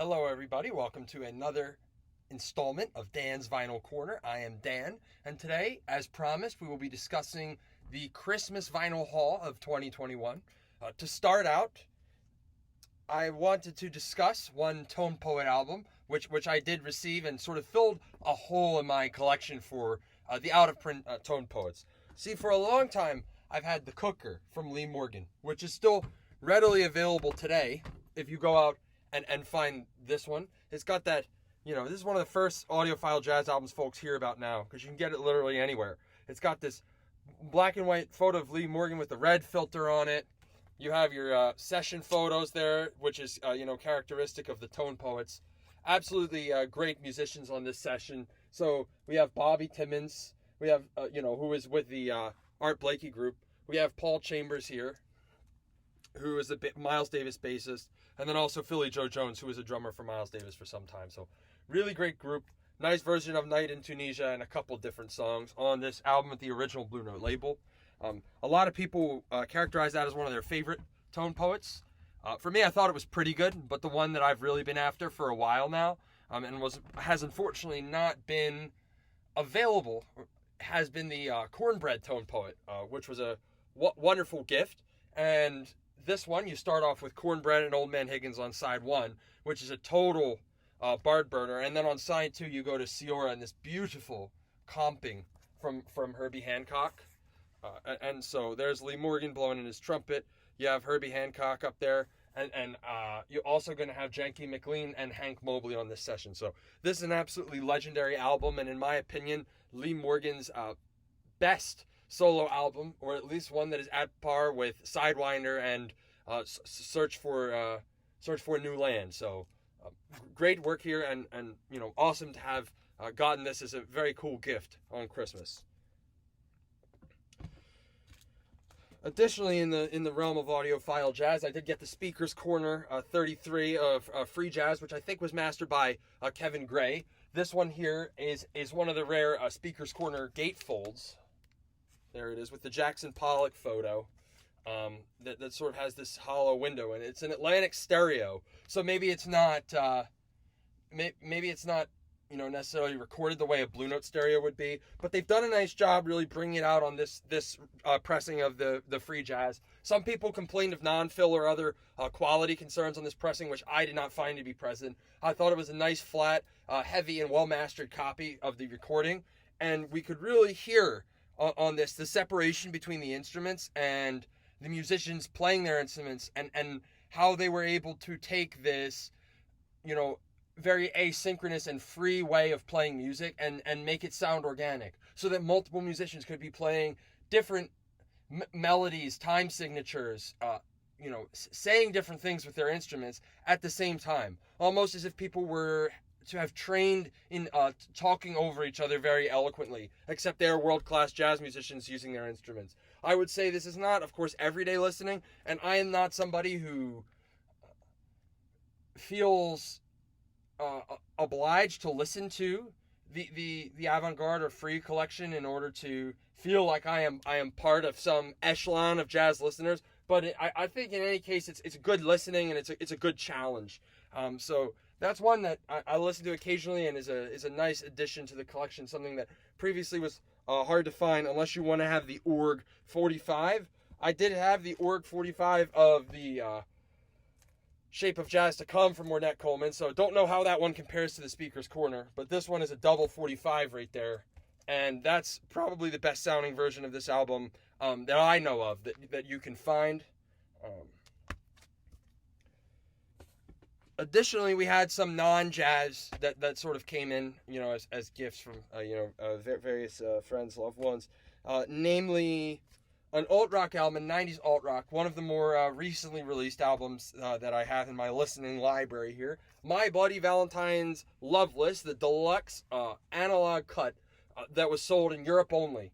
Hello, everybody. Welcome to another installment of Dan's Vinyl Corner. I am Dan, and today, as promised, we will be discussing the Christmas Vinyl Haul of 2021. To start out, I wanted to discuss one Tone Poet album, which I did receive and sort of filled a hole in my collection for the out-of-print Tone Poets. See, for a long time, I've had The Cooker from Lee Morgan, which is still readily available today if you go out and find this one. It's got that, this is one of the first audiophile jazz albums folks hear about now, because you can get it literally anywhere. It's got this black and white photo of Lee Morgan with the red filter on it. You have your session photos there, which is, characteristic of the Tone Poets. Absolutely great musicians on this session. So we have Bobby Timmons. We have, who is with the Art Blakey group. We have Paul Chambers here, who is a Miles Davis bassist, and then also Philly Joe Jones, who was a drummer for Miles Davis for some time. So really great group. Nice version of Night in Tunisia and a couple different songs on this album with the original Blue Note label. A lot of people characterize that as one of their favorite Tone Poets. For me, I thought it was pretty good, but the one that I've really been after for a while now, and has unfortunately not been available, has been the Cornbread Tone Poet, which was a wonderful gift. And this one, you start off with Cornbread and Old Man Higgins on side one, which is a total Bard burner. And then on side two, you go to Ciora and this beautiful comping from Herbie Hancock. And so there's Lee Morgan blowing in his trumpet. You have Herbie Hancock up there. And you're also going to have Janky McLean and Hank Mobley on this session. So this is an absolutely legendary album. And in my opinion, Lee Morgan's best solo album, or at least one that is at par with Sidewinder and Search for New Land. So great work here, and awesome to have gotten this as a very cool gift on Christmas. Additionally, in the realm of audiophile jazz, I did get the Speaker's Corner 33 of free jazz, which I think was mastered by Kevin Gray. This one here is one of the rare Speaker's Corner gatefolds. There it is with the Jackson Pollock photo that sort of has this hollow window, and it's an Atlantic stereo. So maybe it's not necessarily recorded the way a Blue Note stereo would be, but they've done a nice job really bringing it out on this pressing of the free jazz. Some people complained of non-fill or other quality concerns on this pressing, which I did not find to be present. I thought it was a nice, flat, heavy, and well-mastered copy of the recording, and we could really hear on this the separation between the instruments and the musicians playing their instruments, and how they were able to take this very asynchronous and free way of playing music and make it sound organic, so that multiple musicians could be playing different melodies, time signatures, saying different things with their instruments at the same time, almost as if people were to have trained in talking over each other very eloquently, except they are world-class jazz musicians using their instruments. I would say this is not, of course, everyday listening, and I am not somebody who feels obliged to listen to the avant-garde or free collection in order to feel like I am part of some echelon of jazz listeners. But I think in any case it's good listening, and it's a good challenge. So that's one that I listen to occasionally, and is a nice addition to the collection. Something that previously was hard to find unless you want to have the Org 45. I did have the Org 45 of the Shape of Jazz to Come from Ornette Coleman, so don't know how that one compares to the Speaker's Corner, but this one is a double 45 right there, and that's probably the best sounding version of this album that I know of that you can find. Additionally, we had some non-jazz that sort of came in, as gifts from various friends, loved ones, namely an alt-rock album, 90s alt-rock, one of the more recently released albums that I have in my listening library here. My Buddy Valentine's Loveless, the deluxe analog cut that was sold in Europe only.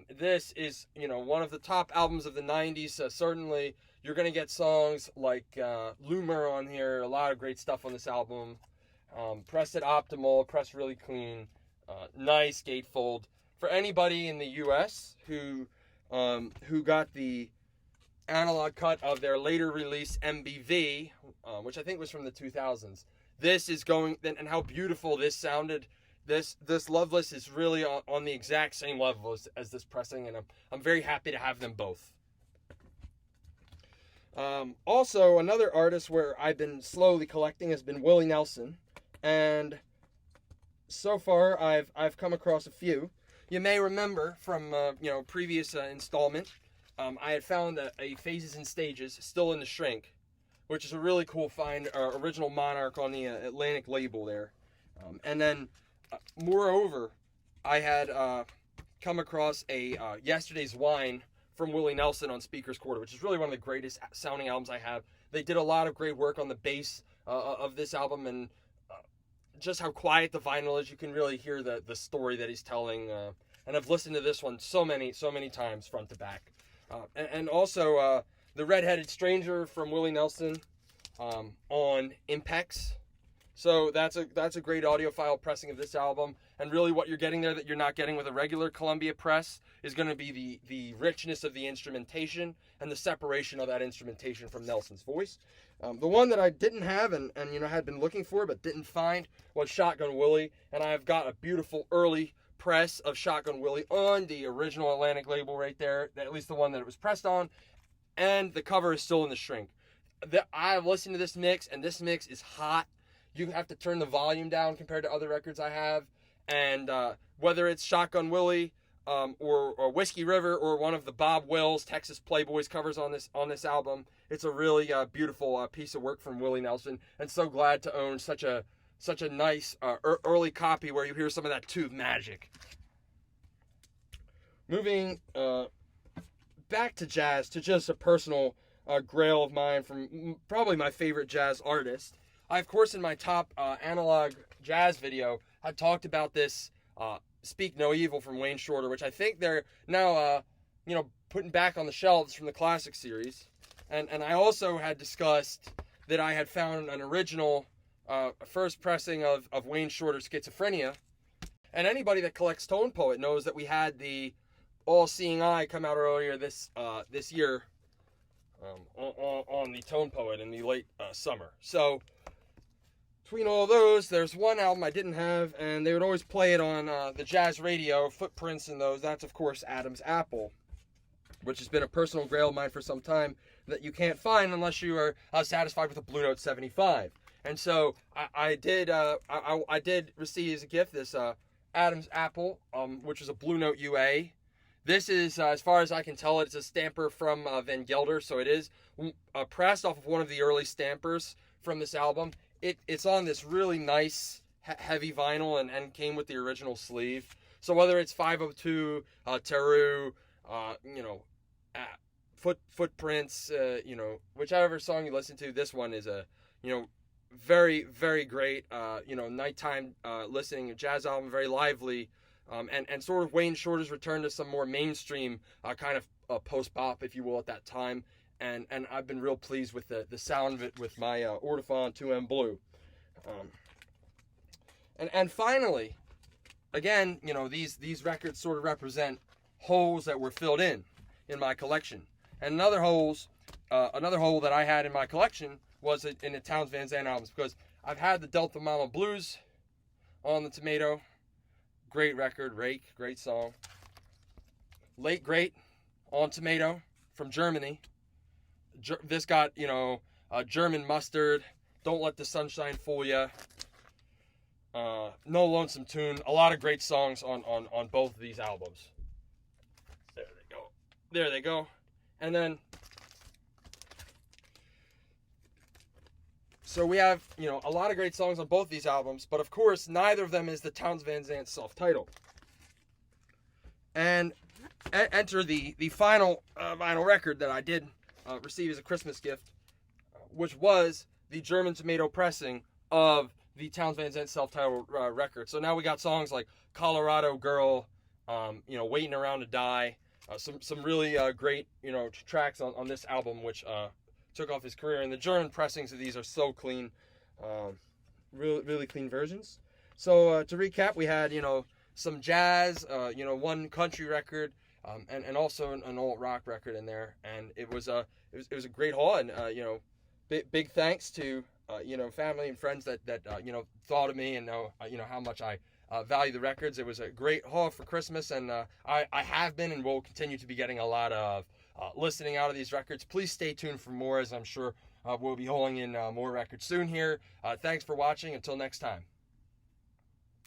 This is, one of the top albums of the 90s. Certainly, you're going to get songs like Loomer on here, a lot of great stuff on this album. Pressed it optimal, pressed really clean, nice gatefold. For anybody in the U.S. who got the analog cut of their later release MBV, which I think was from the 2000s. this is going, and how beautiful this sounded. This Loveless is really on the exact same level as this pressing, and I'm very happy to have them both. Also, another artist where I've been slowly collecting has been Willie Nelson, and so far I've come across a few. You may remember from previous installment, I had found a Phases and Stages still in the shrink, which is a really cool find. Original Monarch on the Atlantic label there, and then moreover, I had come across a Yesterday's Wine from Willie Nelson on Speaker's Quarter, which is really one of the greatest sounding albums I have. They did a lot of great work on the bass of this album, and just how quiet the vinyl is. You can really hear the story that he's telling. And I've listened to this one so many times, front to back. And also the Red-Headed Stranger from Willie Nelson on Impex. So that's a great audiophile pressing of this album, and really what you're getting there that you're not getting with a regular Columbia press is going to be the richness of the instrumentation and the separation of that instrumentation from Nelson's voice. The one that I didn't have and had been looking for but didn't find was Shotgun Willie, and I've got a beautiful early press of Shotgun Willie on the original Atlantic label right there, at least the one that it was pressed on, and the cover is still in the shrink. I've listened to this mix, and this mix is hot. You have to turn the volume down compared to other records I have. And whether it's Shotgun Willie or Whiskey River or one of the Bob Wills Texas Playboys covers on this album, it's a really beautiful piece of work from Willie Nelson. And so glad to own such a nice early copy where you hear some of that tube magic. Moving back to jazz, to just a personal grail of mine from probably my favorite jazz artist. I, of course, in my top analog jazz video, had talked about this Speak No Evil from Wayne Shorter, which I think they're now, putting back on the shelves from the classic series. And I also had discussed that I had found an original first pressing of Wayne Shorter's Schizophrenia. And anybody that collects Tone Poet knows that we had the All Seeing Eye come out earlier this year on the Tone Poet in the late summer. So between all those, there's one album I didn't have, and they would always play it on the jazz radio, Footprints and those. That's, of course, Adam's Apple, which has been a personal grail of mine for some time that you can't find unless you are satisfied with a Blue Note 75. And so I did receive as a gift this Adam's Apple, which is a Blue Note UA. This is, as far as I can tell, it's a stamper from Van Gelder, so it is pressed off of one of the early stampers from this album. It's on this really nice, heavy vinyl and came with the original sleeve. So whether it's 502, Teru, Footprints, whichever song you listen to, this one is a, very, very great, nighttime listening, a jazz album, very lively, and sort of Wayne Shorter's return to some more mainstream kind of post-bop, if you will, at that time. And I've been real pleased with the sound of it with my Ortophon 2M Blue. And finally, again, these records sort of represent holes that were filled in my collection. And another hole that I had in my collection was in the Townes Van Zandt albums, because I've had the Delta Mama Blues on the Tomato. Great record, Rake, great song. Late Great on Tomato from Germany. This got, German Mustard, Don't Let the Sunshine Fool Ya, No Lonesome Tune. A lot of great songs on both of these albums. There they go. And then, so we have, a lot of great songs on both these albums, but of course, neither of them is the Townes Van Zandt self-titled. And enter the final vinyl record that I did receive as a Christmas gift, which was the German Tomato pressing of the Townes Van Zandt self-titled record. So now we got songs like Colorado Girl, Waiting Around to Die, some really great tracks on this album, which took off his career. And the German pressings of these are so clean, really clean versions. So to recap, we had some jazz, one country record, and also an alt rock record in there, and it was a great haul. And big thanks to family and friends that thought of me and know how much I value the records. It was a great haul for Christmas, and I have been and will continue to be getting a lot of listening out of these records. Please stay tuned for more, as I'm sure we'll be hauling in more records soon here. Thanks for watching. Until next time.